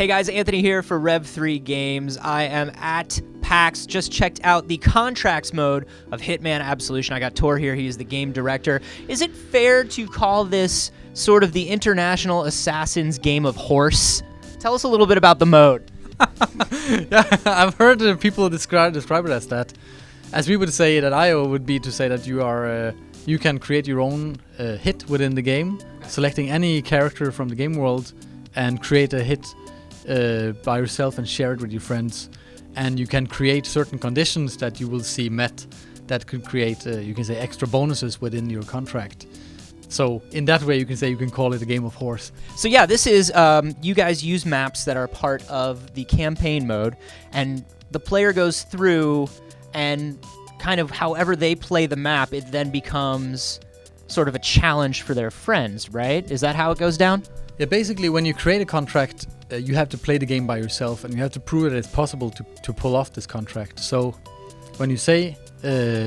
Hey guys, Anthony here for Rev3 Games. I am at PAX, just checked out the contracts mode of Hitman Absolution. I got Tor here, he is the game director. Is it fair to call this sort of the international assassin's game of horse? Tell us a little bit about the mode. Yeah, I've heard people describe it as that. As we would say it at IO would be to say that you can create your own hit within the game, selecting any character from the game world and create a hit by yourself and share it with your friends. And you can create certain conditions that you will see met that could create, you can say, extra bonuses within your contract. So in that way, you can call it a game of horse. So yeah, this is, you guys use maps that are part of the campaign mode, and the player goes through and kind of however they play the map, it then becomes sort of a challenge for their friends, right? Is that how it goes down? Yeah, basically when you create a contract, you have to play the game by yourself and you have to prove that it's possible to pull off this contract. So when you say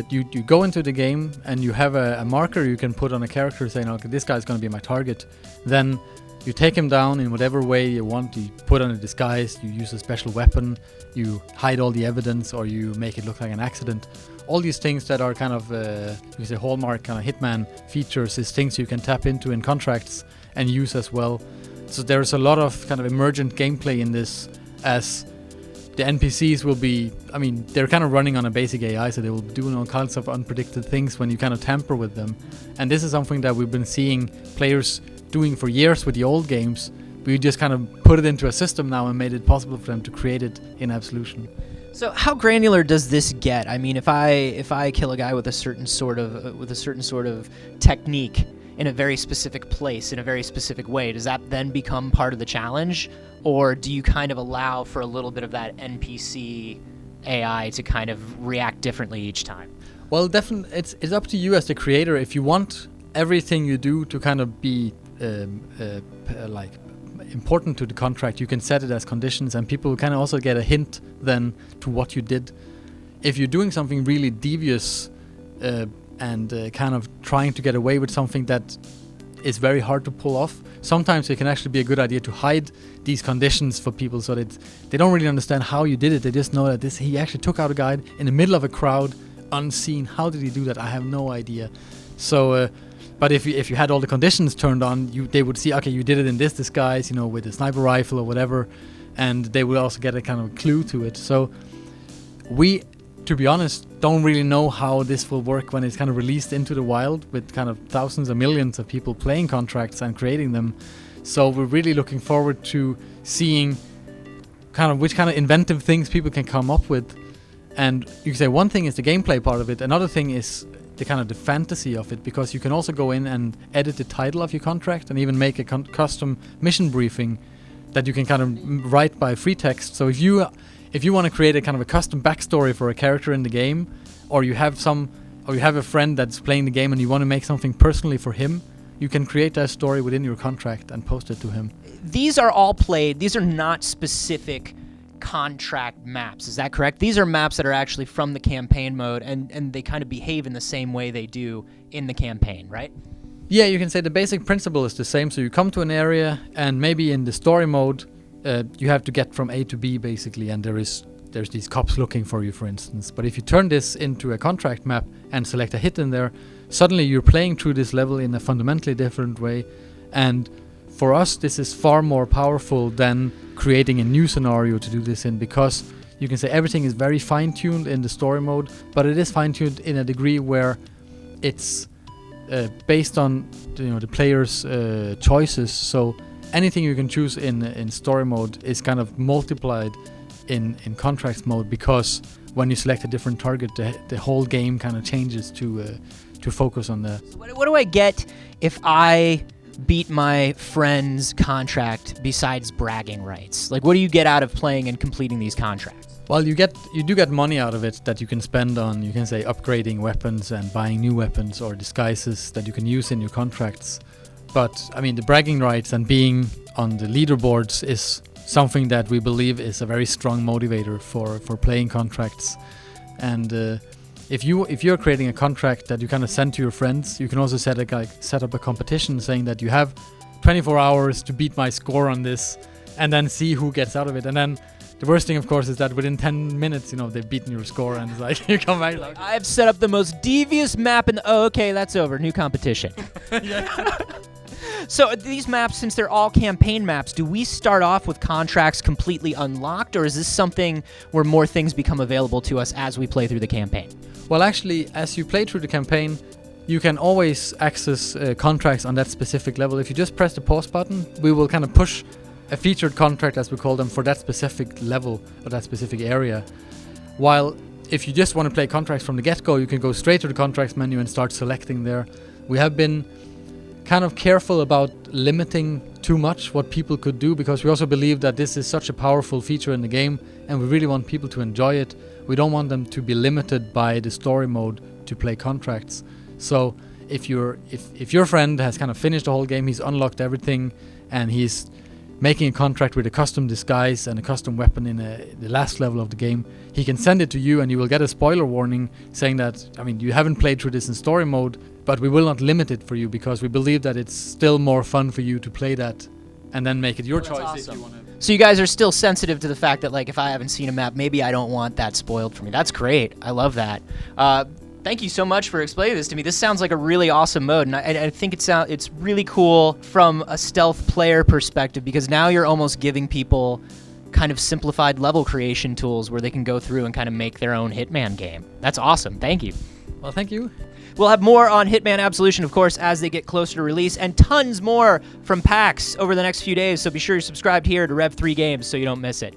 you go into the game and you have a marker you can put on a character saying, okay, this guy's going to be my target, then you take him down in whatever way you want. You put on a disguise, you use a special weapon, you hide all the evidence, or you make it look like an accident. All these things that are kind of, you can say, hallmark kind of Hitman features is things you can tap into in contracts and use as well. So there's a lot of kind of emergent gameplay in this, as the NPCs will be, I mean, they're kind of running on a basic AI, so they will do all kinds of unpredicted things when you kind of tamper with them. And this is something that we've been seeing players doing for years with the old games. We just kind of put it into a system now and made it possible for them to create it in Absolution. So how granular does this get? I mean, if I kill a guy with a certain sort of technique in a very specific place, in a very specific way, does that then become part of the challenge? Or do you kind of allow for a little bit of that NPC AI to kind of react differently each time? Well, definitely, it's up to you as the creator. If you want everything you do to kind of be like important to the contract, you can set it as conditions, and people kind of also get a hint then to what you did. If you're doing something really devious and kind of trying to get away with something that is very hard to pull off, sometimes it can actually be a good idea to hide these conditions for people so that they don't really understand how you did it. They just know that he actually took out a guy in the middle of a crowd unseen. How did he do that? I have no idea. So but if you had all the conditions turned on, they would see, okay, you did it in this disguise, you know, with a sniper rifle or whatever, and they would also get a kind of clue to it. So we, to be honest, don't really know how this will work when it's kind of released into the wild with kind of thousands or millions of people playing contracts and creating them. So we're really looking forward to seeing kind of which kind of inventive things people can come up with. And you can say one thing is the gameplay part of it. Another thing is the kind of the fantasy of it, because you can also go in and edit the title of your contract and even make a custom mission briefing that you can kind of write by free text. So if you want to create a kind of a custom backstory for a character in the game, or you have a friend that's playing the game and you want to make something personally for him, you can create that story within your contract and post it to him. These are all played. These are not specific contract maps, is that correct? These are maps that are actually from the campaign mode, and they kind of behave in the same way they do in the campaign, right? Yeah, you can say the basic principle is the same. So you come to an area, and maybe in the story mode, you have to get from A to B basically, and there's these cops looking for you, for instance. But if you turn this into a contract map and select a hit in there, suddenly you're playing through this level in a fundamentally different way. And for us, this is far more powerful than creating a new scenario to do this in, because you can say everything is very fine-tuned in the story mode, but it is fine-tuned in a degree where it's based on the player's choices. So anything you can choose in story mode is kind of multiplied in contracts mode, because when you select a different target, the whole game kind of changes to focus on that. What do I get if I beat my friend's contract besides bragging rights? Like, what do you get out of playing and completing these contracts? Well, you do get money out of it that you can spend on, you can say, upgrading weapons and buying new weapons or disguises that you can use in your contracts. But I mean, the bragging rights and being on the leaderboards is something that we believe is a very strong motivator for playing contracts. And if you're creating a contract that you kind of send to your friends, you can also set up a competition saying that you have 24 hours to beat my score on this, and then see who gets out of it. And then the worst thing, of course, is that within 10 minutes, they've beaten your score, and it's like you come back like, I've set up the most devious map in the... Oh, okay, that's over. New competition. So these maps, since they're all campaign maps, do we start off with contracts completely unlocked, or is this something where more things become available to us as we play through the campaign? Well, actually, as you play through the campaign, you can always access contracts on that specific level. If you just press the pause button, we will kind of push a featured contract, as we call them, for that specific level or that specific area. While if you just want to play contracts from the get-go, you can go straight to the contracts menu and start selecting there. We have been kind of careful about limiting too much what people could do, because we also believe that this is such a powerful feature in the game, and we really want people to enjoy it. We don't want them to be limited by the story mode to play contracts. So if your friend has kind of finished the whole game, he's unlocked everything, and he's making a contract with a custom disguise and a custom weapon in the last level of the game, he can send it to you, and you will get a spoiler warning saying that, you haven't played through this in story mode, but we will not limit it for you, because we believe that it's still more fun for you to play that and then make it your choice. Awesome. If you want to. So you guys are still sensitive to the fact that, like, if I haven't seen a map, maybe I don't want that spoiled for me. That's great. I love that. Thank you so much for explaining this to me. This sounds like a really awesome mode, and I think it's really cool from a stealth player perspective, because now you're almost giving people kind of simplified level creation tools where they can go through and kind of make their own Hitman game. That's awesome. Thank you. Well, thank you. We'll have more on Hitman Absolution, of course, as they get closer to release, and tons more from PAX over the next few days, so be sure you're subscribed here to Rev3 Games so you don't miss it.